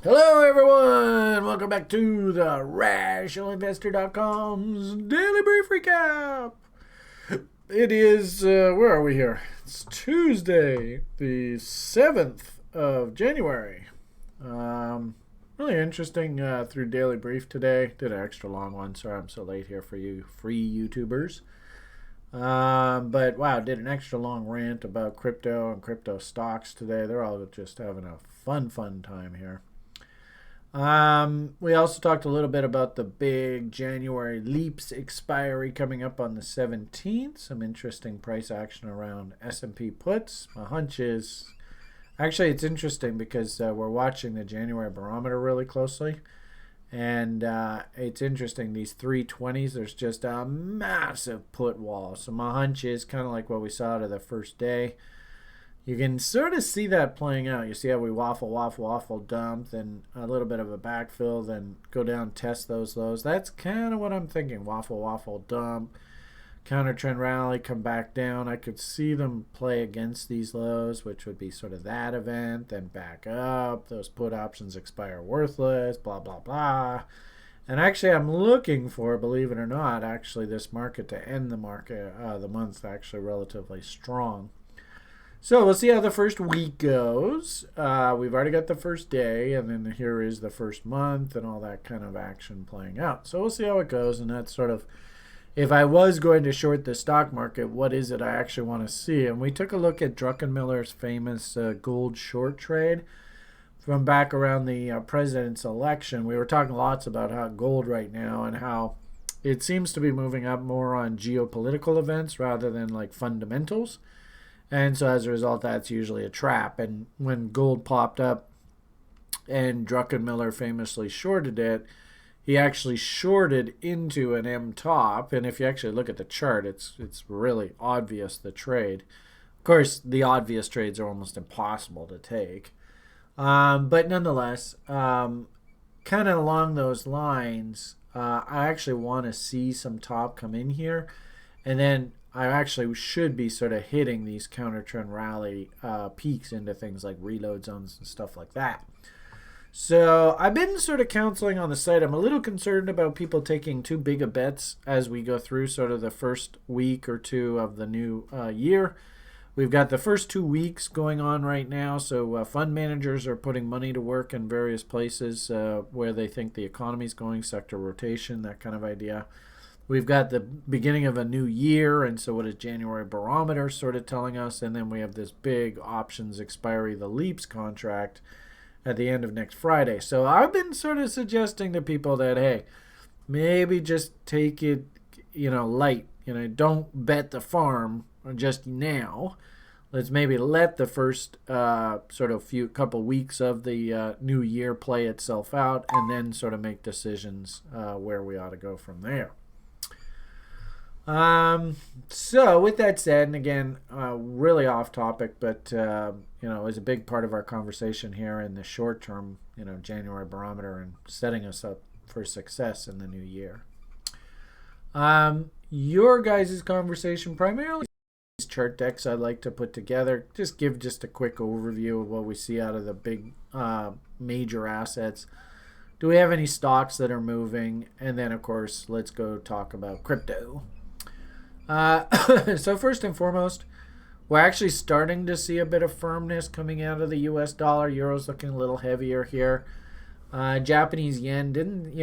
Hello, everyone. Welcome back to the RationalInvestor.com's Daily Brief Recap. It is, where are we here? It's Tuesday, the 7th of January. Really interesting through Daily Brief today. Did an extra long one. Sorry I'm so late here for you free YouTubers. But wow, did an extra long rant about crypto and crypto stocks today. They're all just having a fun time here. We also talked a little bit about the big January leaps expiry coming up on the 17th. Some interesting price action around S&P puts. My hunch is actually it's interesting because we're watching the January barometer really closely. And it's interesting, these 320s, there's just a massive put wall. So my hunch is kind of like what we saw to the first day. You can sort of see that playing out. You see how we waffle, dump, then a little bit of a backfill, then go down, test those lows. That's kind of what I'm thinking. Waffle, dump, counter trend rally, come back down. I could see them play against these lows, which would be sort of that event, then back up. Those put options expire worthless, blah, blah, blah. And actually, I'm looking for, believe it or not, actually this market to end the month actually relatively strong. So we'll see how the first week goes. We've already got the first day, and then here is the first month and all that kind of action playing out. So we'll see how it goes, and that's sort of, if I was going to short the stock market, what is it I actually want to see? And we took a look at Druckenmiller's famous gold short trade from back around the president's election. We were talking lots about how gold right now and how it seems to be moving up more on geopolitical events rather than like fundamentals. And so as a result, that's usually a trap. And when gold popped up and Druckenmiller famously shorted it, he actually shorted into an M top. And if you actually look at the chart, it's really obvious, the trade. Of course, the obvious trades are almost impossible to take. But nonetheless, kind of along those lines, I actually want to see some top come in here. And then I actually should be sort of hitting these counter trend rally peaks into things like reload zones and stuff like that. So I've been sort of counseling on the site. I'm a little concerned about people taking too big of bets as we go through sort of the first week or two of the new year. We've got the first 2 weeks going on right now, so fund managers are putting money to work in various places where they think the economy is going, sector rotation, that kind of idea. We've got the beginning of a new year, and so what is January barometer sort of telling us? And then we have this big options expiry, the LEAPS contract, at the end of next Friday. So I've been sort of suggesting to people that, hey, maybe just take it, light. Don't bet the farm just now. Let's maybe let the first sort of couple weeks of the new year play itself out, and then sort of make decisions where we ought to go from there. So with that said, and again, really off topic, but is a big part of our conversation here in the short term, January barometer and setting us up for success in the new year. Your guys' conversation primarily these chart decks I like to put together, give a quick overview of what we see out of the big major assets. Do we have any stocks that are moving? And then of course, let's go talk about crypto. So first and foremost, we're actually starting to see a bit of firmness coming out of the US dollar. Euro's looking a little heavier here. Japanese yen didn't,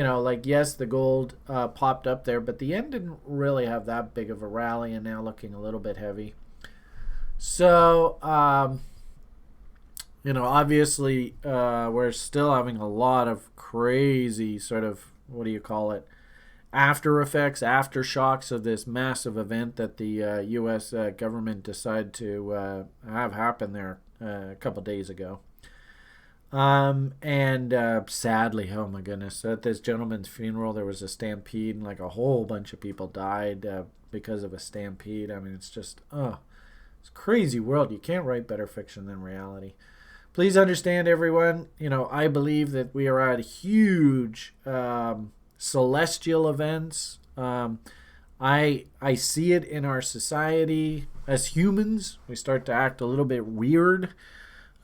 yes, the gold popped up there, but the yen didn't really have that big of a rally and now looking a little bit heavy. So, obviously, we're still having a lot of crazy sort of, what do you call it? After effects, aftershocks of this massive event that the U.S. Government decided to have happen there a couple days ago. And sadly, oh my goodness, at this gentleman's funeral, there was a stampede and like a whole bunch of people died because of a stampede. I mean, it's just, it's a crazy world. You can't write better fiction than reality. Please understand, everyone, I believe that we are at huge celestial events. I see it in our society as humans. We start to act a little bit weird.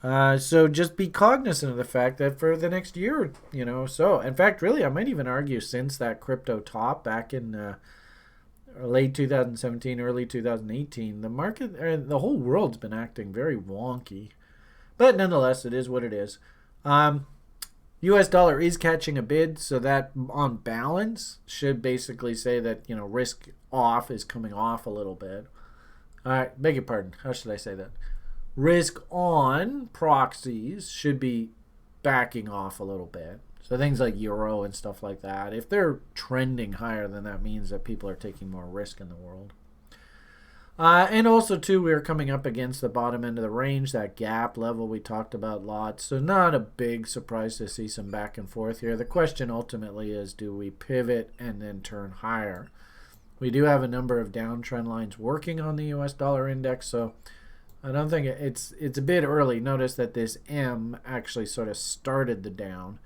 So just be cognizant of the fact that for the next year, so in fact, really, I might even argue since that crypto top back in late 2017, early 2018, the market, the whole world's been acting very wonky. But nonetheless, it is what it is. U.S. dollar is catching a bid, so that on balance should basically say that risk off is coming off a little bit. All right, beg your pardon. How should I say that? Risk on proxies should be backing off a little bit. So things like euro and stuff like that, if they're trending higher, then that means that people are taking more risk in the world. And also, too, we are coming up against the bottom end of the range, that gap level we talked about lots. So not a big surprise to see some back and forth here. The question ultimately is, do we pivot and then turn higher? We do have a number of downtrend lines working on the U.S. dollar index, so I don't think it's a bit early. Notice that this M actually sort of started the down.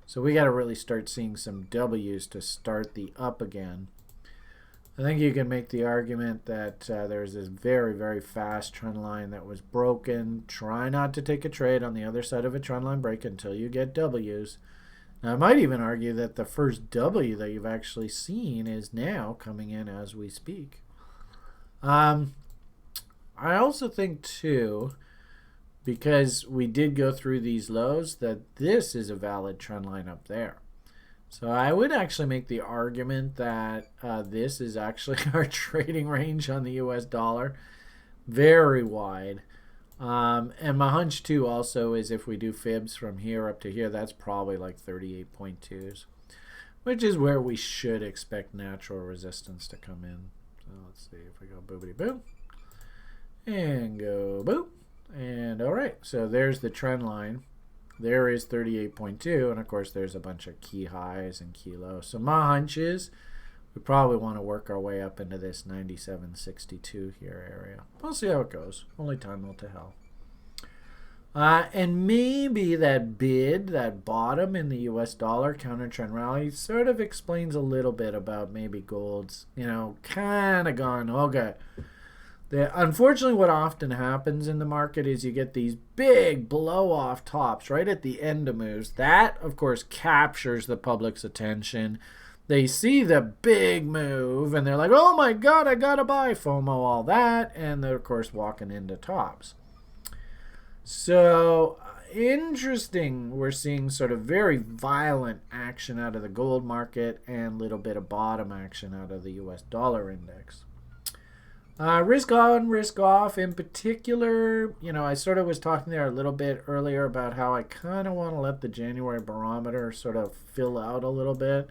So we got to really start seeing some W's to start the up again. I think you can make the argument that there's this very, very fast trend line that was broken. Try not to take a trade on the other side of a trend line break until you get W's. Now, I might even argue that the first W that you've actually seen is now coming in as we speak. I also think, too, because we did go through these lows, that this is a valid trend line up there. So I would actually make the argument that this is actually our trading range on the U.S. dollar. Very wide. And my hunch, too, also is if we do fibs from here up to here, that's probably like 38.2s, which is where we should expect natural resistance to come in. So let's see if we go boobity boom and go boop. And all right, so there's the trend line. There is 38.2, and of course there's a bunch of key highs and key lows. So my hunch is we probably want to work our way up into this 97.62 here area. We'll see how it goes. Only time will tell. And maybe that bid, that bottom in the U.S. dollar counter trend rally sort of explains a little bit about maybe gold's, kind of gone, okay. Unfortunately, what often happens in the market is you get these big blow-off tops right at the end of moves. That, of course, captures the public's attention. They see the big move, and they're like, oh, my God, I got to buy FOMO, all that. And they're, of course, walking into tops. So, interesting. We're seeing sort of very violent action out of the gold market and a little bit of bottom action out of the U.S. dollar index. Risk on, risk off. In particular, I sort of was talking there a little bit earlier about how I kind of want to let the January barometer sort of fill out a little bit.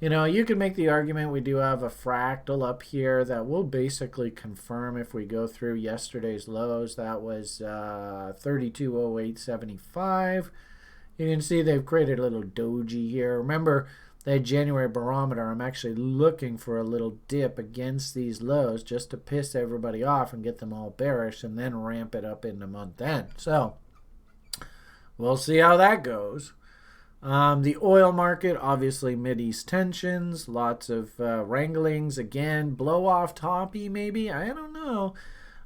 You can make the argument we do have a fractal up here that will basically confirm if we go through yesterday's lows. That was 32.0875. You can see they've created a little doji here. Remember, that January barometer, I'm actually looking for a little dip against these lows just to piss everybody off and get them all bearish and then ramp it up into month end. So we'll see how that goes. The oil market, obviously Mideast tensions, lots of wranglings. Again, blow off toppy maybe. I don't know.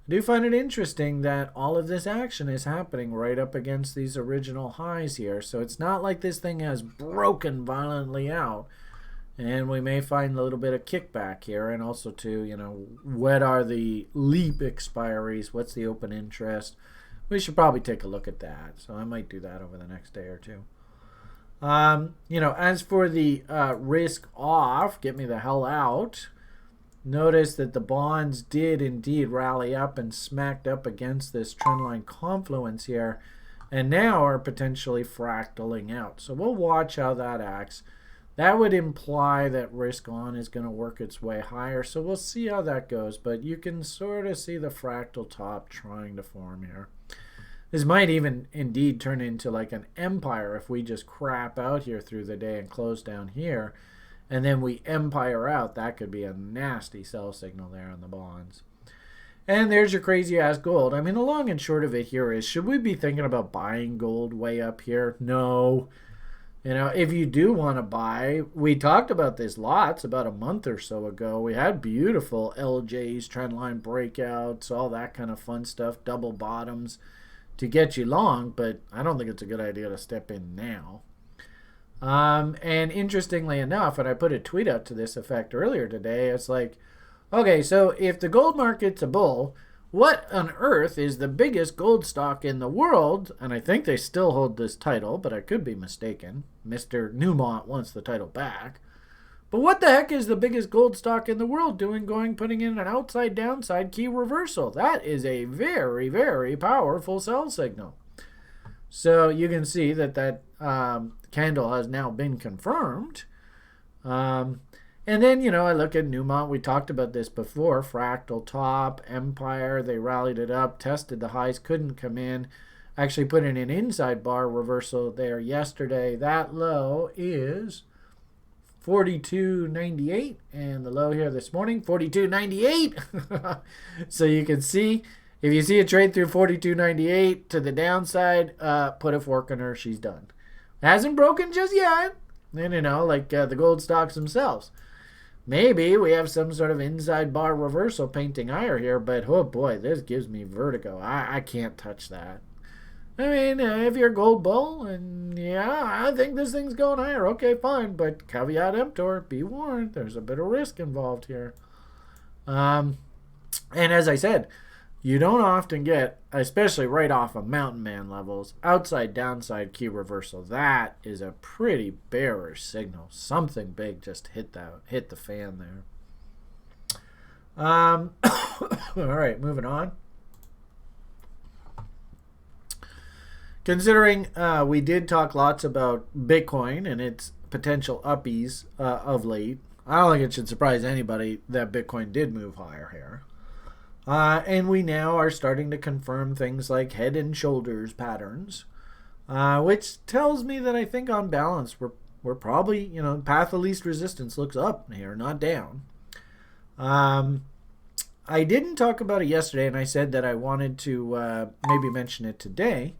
I do find it interesting that all of this action is happening right up against these original highs here. So it's not like this thing has broken violently out. And we may find a little bit of kickback here. And also, too, what are the leap expiries? What's the open interest? We should probably take a look at that. So I might do that over the next day or two. As for the risk off, get me the hell out. Notice that the bonds did indeed rally up and smacked up against this trendline confluence here, and now are potentially fractaling out. So we'll watch how that acts. That would imply that risk on is going to work its way higher, so we'll see how that goes. But you can sort of see the fractal top trying to form here. This might even indeed turn into like an empire if we just crap out here through the day and close down here. And then we empire out. That could be a nasty sell signal there on the bonds. And there's your crazy ass gold. I mean, the long and short of it here is, should we be thinking about buying gold way up here? No. If you do want to buy, we talked about this lots about a month or so ago. We had beautiful LJs, trendline breakouts, all that kind of fun stuff, double bottoms. to get you long, but I don't think it's a good idea to step in now. And interestingly enough, when I put a tweet out to this effect earlier today, it's like, okay, so if the gold market's a bull, what on earth is the biggest gold stock in the world? And I think they still hold this title, but I could be mistaken. Mr. Newmont wants the title back. But what the heck is the biggest gold stock in the world doing putting in an outside downside key reversal? That is a very, very powerful sell signal. So you can see that candle has now been confirmed. And then, I look at Newmont. We talked about this before. Fractal top, Empire. They rallied it up, tested the highs, couldn't come in. Actually put in an inside bar reversal there yesterday. That low is 42.98, and the low here this morning 42.98. So you can see, if you see a trade through 42.98 to the downside, put a fork in her. She's done. Hasn't broken just yet. And like the gold stocks themselves. Maybe we have some sort of inside bar reversal painting higher here, but oh boy, this gives me vertigo. I can't touch that. I mean, if you're a gold bull, and yeah, I think this thing's going higher, okay, fine, but caveat emptor, be warned, there's a bit of risk involved here. And as I said, you don't often get, especially right off of mountain man levels, outside downside key reversal. That is a pretty bearish signal. Something big just hit the fan there. All right, moving on. Considering we did talk lots about Bitcoin and its potential uppies of late, I don't think it should surprise anybody that Bitcoin did move higher here. And we now are starting to confirm things like head and shoulders patterns, which tells me that I think on balance we're probably, path of least resistance looks up here, not down. I didn't talk about it yesterday, and I said that I wanted to maybe mention it today.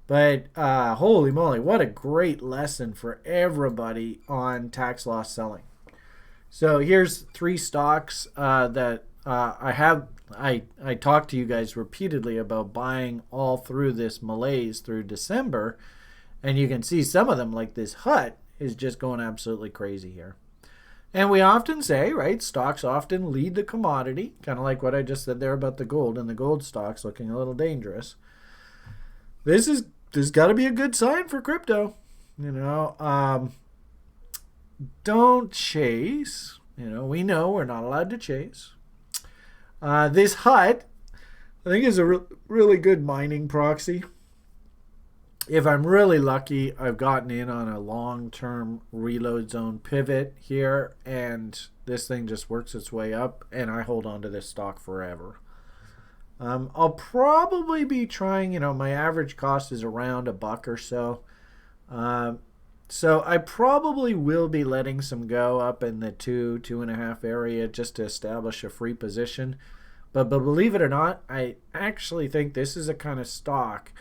But holy moly, what a great lesson for everybody on tax loss selling. So here's 3 stocks that I have. I talked to you guys repeatedly about buying all through this malaise through December. And you can see some of them, like this Hut, is just going absolutely crazy here. And we often say, right, stocks often lead the commodity, kind of like what I just said there about the gold and the gold stocks looking a little dangerous. This got to be a good sign for crypto. Don't chase. We know we're not allowed to chase. This Hut, I think, is a really good mining proxy. If I'm really lucky, I've gotten in on a long-term reload zone pivot here, and this thing just works its way up, and I hold on to this stock forever. I'll probably be trying, my average cost is around $1 or so. So I probably will be letting some go up in the 2.5 area just to establish a free position. But believe it or not, I actually think this is a kind of stock,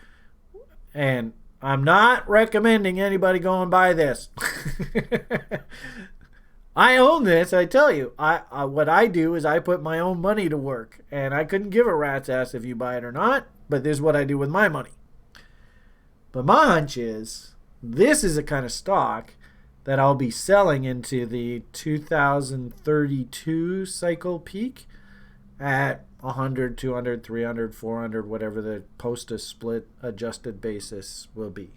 and I'm not recommending anybody go and buy this. I own this, I tell you. What I do is I put my own money to work, and I couldn't give a rat's ass if you buy it or not, but this is what I do with my money. But my hunch is this is a kind of stock that I'll be selling into the 2032 cycle peak at 100, 200, 300, 400, whatever the post-split adjusted basis will be.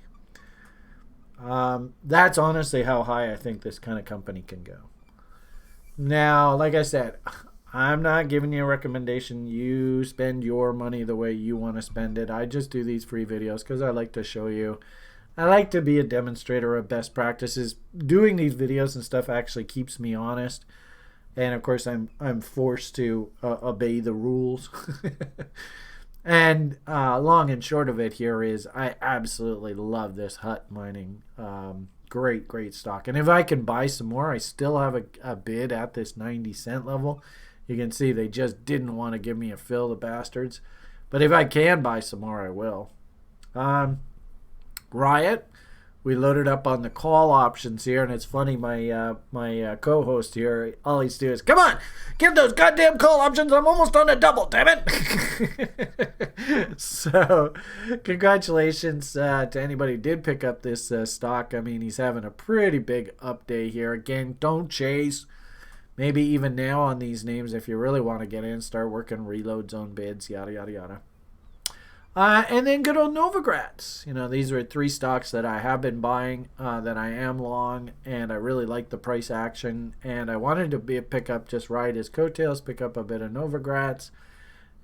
That's honestly how high I think this kind of company can go. Now, like I said, I'm not giving you a recommendation. You spend your money the way you want to spend it. I just do these free videos because I like to show you. I like to be a demonstrator of best practices. Doing these videos and stuff actually keeps me honest. And of course, I'm forced to obey the rules. And long and short of it here is I absolutely love this Hut mining. Great stock. And if I can buy some more, I still have a bid at this 90-cent level. You can see they just didn't want to give me a fill, the bastards. But if I can buy some more, I will. Riot, we loaded up on the call options here, and it's funny. My co-host here, all he's doing is, "Come on, give those goddamn call options. I'm almost on a double. Damn it!" So, congratulations to anybody who did pick up this stock. I mean, he's having a pretty big up day here. Again, don't chase. Maybe even now on these names, if you really want to get in, start working reload zone bids, yada yada yada. And then good old Novogratz. You know, these are 3 stocks that I have been buying, that I am long, and I really like the price action. And I wanted to pick up, just ride his coattails, pick up a bit of Novogratz.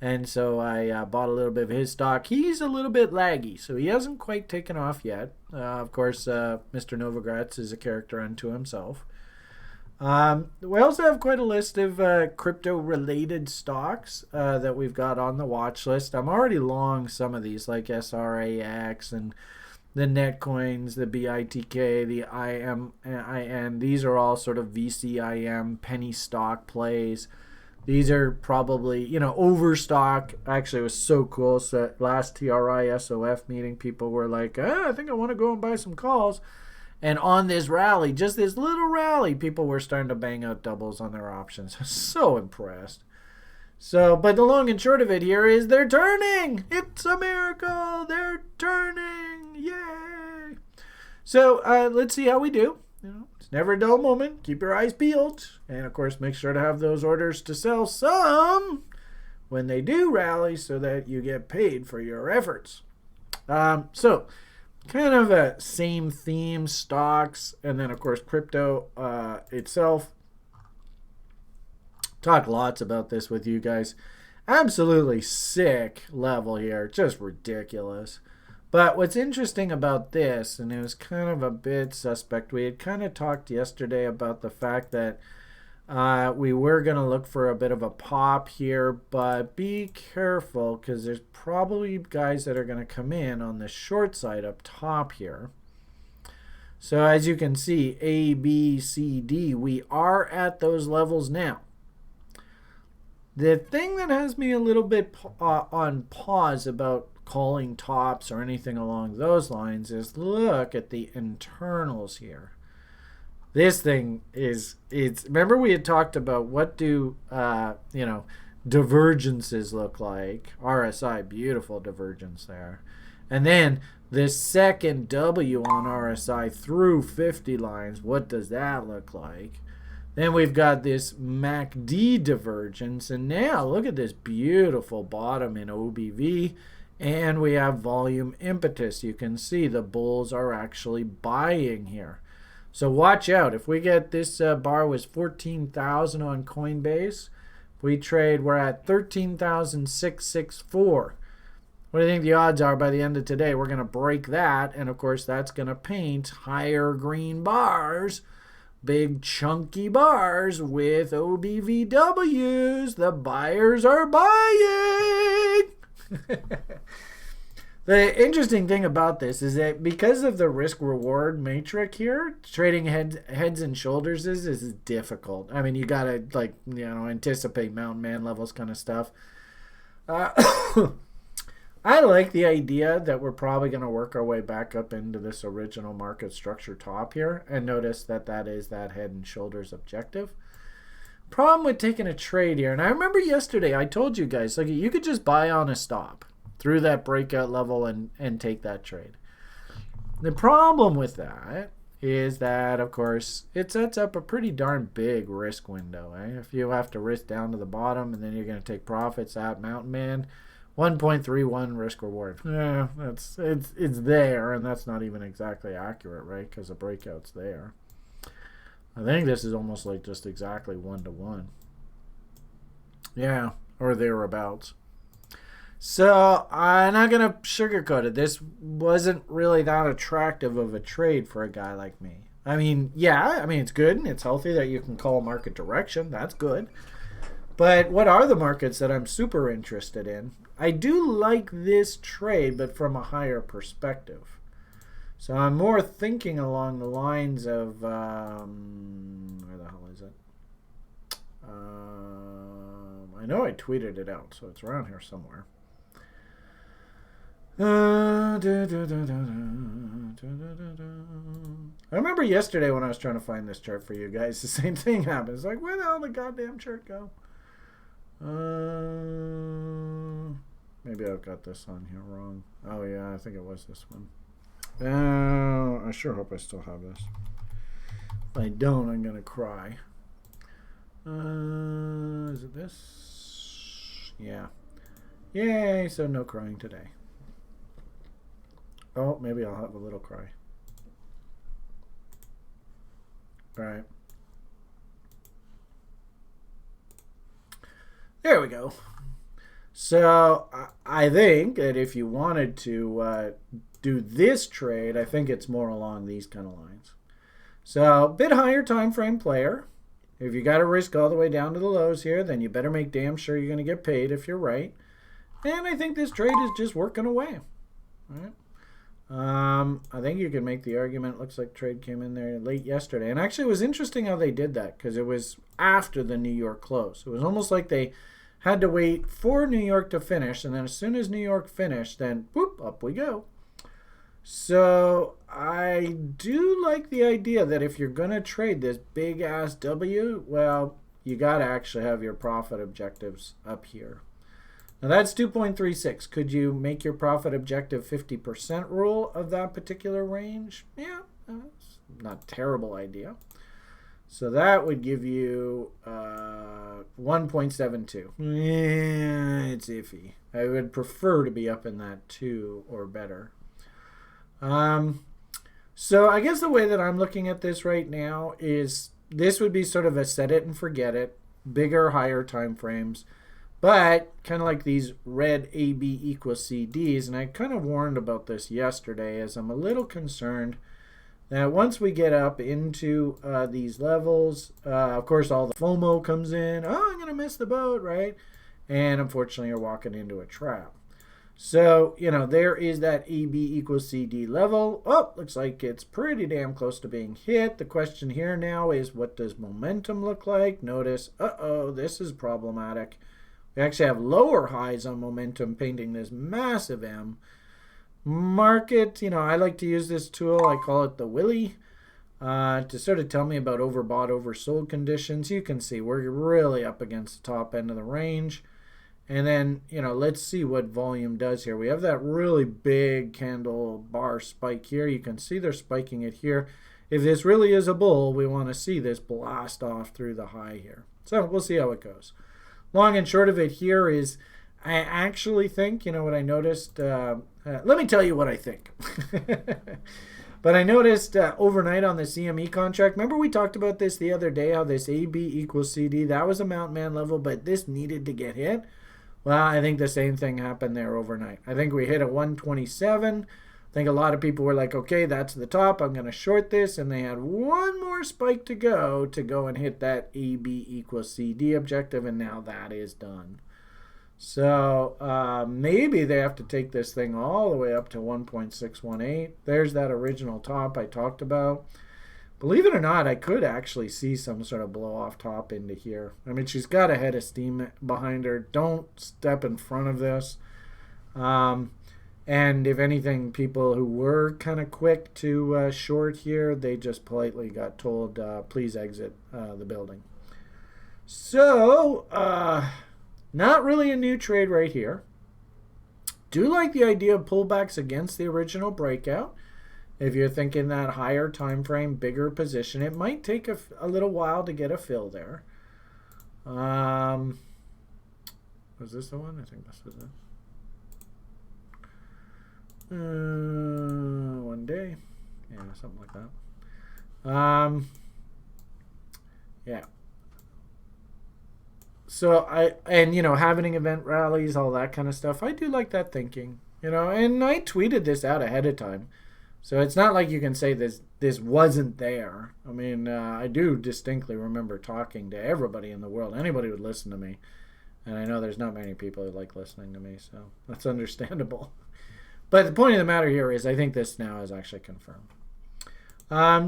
And so I bought a little bit of his stock. He's a little bit laggy, so he hasn't quite taken off yet. Of course, Mr. Novogratz is a character unto himself. We also have quite a list of crypto-related stocks that we've got on the watch list. I'm already long some of these, like SRAX and the Netcoins, the BITK, the IMIN. These are all sort of VCIM penny stock plays. These are probably, you know, overstock. Actually, it was so cool. So last TRI-SOF meeting, people were like, I think I want to go and buy some calls. And on this rally, just this little rally, people were starting to bang out doubles on their options. So impressed. So, but the long and short of it here is they're turning. It's a miracle. They're turning. Yay. So let's see how we do. You know, it's never a dull moment. Keep your eyes peeled. And, of course, make sure to have those orders to sell some when they do rally so that you get paid for your efforts. So, kind of a same theme, stocks, and then, of course, crypto itself. Talk lots about this with you guys. Absolutely sick level here. Just ridiculous. But what's interesting about this, and it was kind of a bit suspect, we had kind of talked yesterday about the fact that we were going to look for a bit of a pop here, but be careful because there's probably guys that are going to come in on the short side up top here. So as you can see, A, B, C, D, we are at those levels now. The thing that has me a little bit on pause about calling tops or anything along those lines is look at the internals here. This thing is, remember we had talked about what do, divergences look like. RSI, beautiful divergence there. And then the second W on RSI through 50 lines, what does that look like? Then we've got this MACD divergence. And now look at this beautiful bottom in OBV. And we have volume impetus. You can see the bulls are actually buying here. So watch out. If we get this bar was 14,000 on Coinbase. If we trade, we're at 13,664. What do you think the odds are by the end of today? We're going to break that. And, of course, that's going to paint higher green bars, big chunky bars with OBVWs. The buyers are buying. The interesting thing about this is that because of the risk-reward matrix here, trading heads and shoulders is difficult. I mean, you got to, anticipate mountain man levels kind of stuff. I like the idea that we're probably going to work our way back up into this original market structure top here. And notice that is that head and shoulders objective. Problem with taking a trade here, and I remember yesterday I told you guys, like, you could just buy on a stop through that breakout level and take that trade. The problem with that is that, of course, it sets up a pretty darn big risk window. If you have to risk down to the bottom and then you're going to take profits at Mountain Man, 1.31 risk reward. Yeah, it's there, and that's not even exactly accurate, right? Because the breakout's there. I think this is almost like just exactly 1-to-1. Yeah, or thereabouts. So I'm not going to sugarcoat it. This wasn't really that attractive of a trade for a guy like me. I mean, yeah, it's good and it's healthy that you can call market direction. That's good. But what are the markets that I'm super interested in? I do like this trade, but from a higher perspective. So I'm more thinking along the lines of, where the hell is it? I know I tweeted it out, so it's around here somewhere. I remember yesterday when I was trying to find this chart for you guys, the same thing happened. It's like, where the hell did the goddamn chart go? Maybe I've got this on here wrong. Oh yeah, I think it was this one. I sure hope I still have this. If I don't, I'm gonna cry. Is it this? Yeah. Yay, so no crying today. Oh, maybe I'll have a little cry. All right. There we go. So I think that if you wanted to do this trade, I think it's more along these kind of lines. So a bit higher time frame player. If you got to risk all the way down to the lows here, then you better make damn sure you're going to get paid if you're right. And I think this trade is just working away. All right. I think you can make the argument. Looks like trade came in there late yesterday. And actually it was interesting how they did that because it was after the New York close. It was almost like they had to wait for New York to finish. And then as soon as New York finished, then whoop, up we go. So I do like the idea that if you're going to trade this big ass W, well, you got to actually have your profit objectives up here. Now that's 2.36. Could you make your profit objective 50% rule of that particular range? Yeah, that's not a terrible idea. So that would give you 1.72. It's iffy. I would prefer to be up in that 2 or better. So I guess the way that I'm looking at this right now is this would be sort of a set it and forget it, bigger, higher time frames. But kind of like these red AB equals CDs, and I kind of warned about this yesterday as I'm a little concerned that once we get up into these levels, of course all the FOMO comes in. Oh, I'm going to miss the boat, right? And unfortunately you're walking into a trap. So, you know, there is that AB equals CD level. Oh, looks like it's pretty damn close to being hit. The question here now is what does momentum look like? Notice, this is problematic. We actually have lower highs on momentum painting this massive M. Market, you know, I like to use this tool. I call it the Willy to sort of tell me about overbought, oversold conditions. You can see we're really up against the top end of the range. And then, you know, let's see what volume does here. We have that really big candle bar spike here. You can see they're spiking it here. If this really is a bull, we want to see this blast off through the high here. So we'll see how it goes. Long and short of it here is I actually think, you know what I noticed? Let me tell you what I think. But I noticed overnight on the CME contract, remember we talked about this the other day, how this AB equals CD, that was a Mountain Man level, but this needed to get hit. Well, I think the same thing happened there overnight. I think we hit a 127. I think a lot of people were like, okay, that's the top. I'm going to short this. And they had one more spike to go and hit that AB equals CD objective. And now that is done. So maybe they have to take this thing all the way up to 1.618. There's that original top I talked about. Believe it or not, I could actually see some sort of blow off top into here. I mean, she's got a head of steam behind her. Don't step in front of this. And if anything, people who were kind of quick to short here, they just politely got told, please exit the building. So, not really a new trade right here. Do like the idea of pullbacks against the original breakout. If you're thinking that higher time frame, bigger position, it might take a little while to get a fill there. Was this the one? I think this was it. One day. Yeah, something like that. Yeah. So you know, having event rallies, all that kind of stuff, I do like that thinking. You know, and I tweeted this out ahead of time. So it's not like you can say this wasn't there. I mean, I do distinctly remember talking to everybody in the world. Anybody would listen to me. And I know there's not many people who like listening to me, so that's understandable. But the point of the matter here is I think this now is actually confirmed.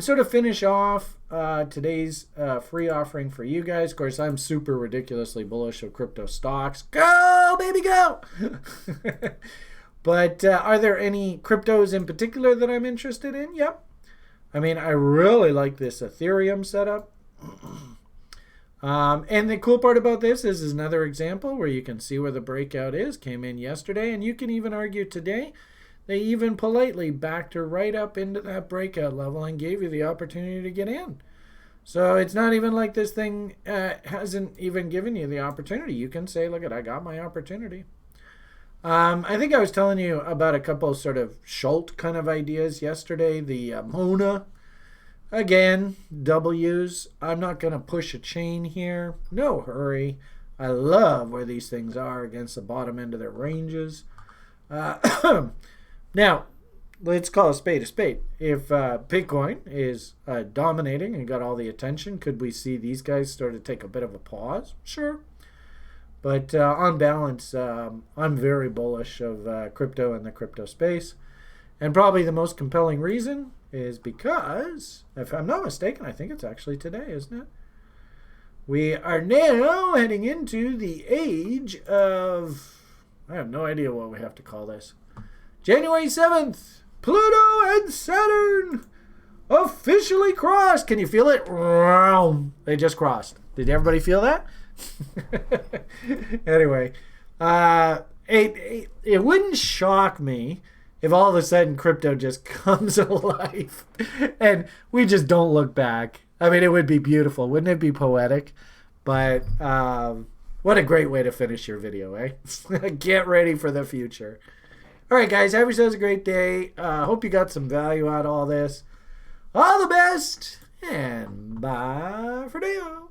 So to finish off today's free offering for you guys, of course, I'm super ridiculously bullish of crypto stocks. Go, baby, go! But are there any cryptos in particular that I'm interested in? Yep. I mean, I really like this Ethereum setup. And the cool part about this is another example where you can see where the breakout is. Came in yesterday, and you can even argue today. They even politely backed her right up into that breakout level and gave you the opportunity to get in. So it's not even like this thing hasn't even given you the opportunity. You can say, look, I got my opportunity. I think I was telling you about a couple sort of Schult kind of ideas yesterday. The Mona, again, W's. I'm not going to push a chain here. No hurry. I love where these things are against the bottom end of their ranges. Now, let's call a spade a spade. If Bitcoin is dominating and got all the attention, could we see these guys start to take a bit of a pause? Sure. But on balance, I'm very bullish of crypto and the crypto space. And probably the most compelling reason is because, if I'm not mistaken, I think it's actually today, isn't it? We are now heading into the age of, I have no idea what we have to call this. January 7th, Pluto and Saturn officially crossed. Can you feel it? They just crossed. Did everybody feel that? Anyway, it wouldn't shock me if all of a sudden crypto just comes alive and we just don't look back. I mean, it would be beautiful. Wouldn't it be poetic? But what a great way to finish your video, eh? Get ready for the future. All right, guys, have yourselves a great day. Hope you got some value out of all this. All the best, and bye for now.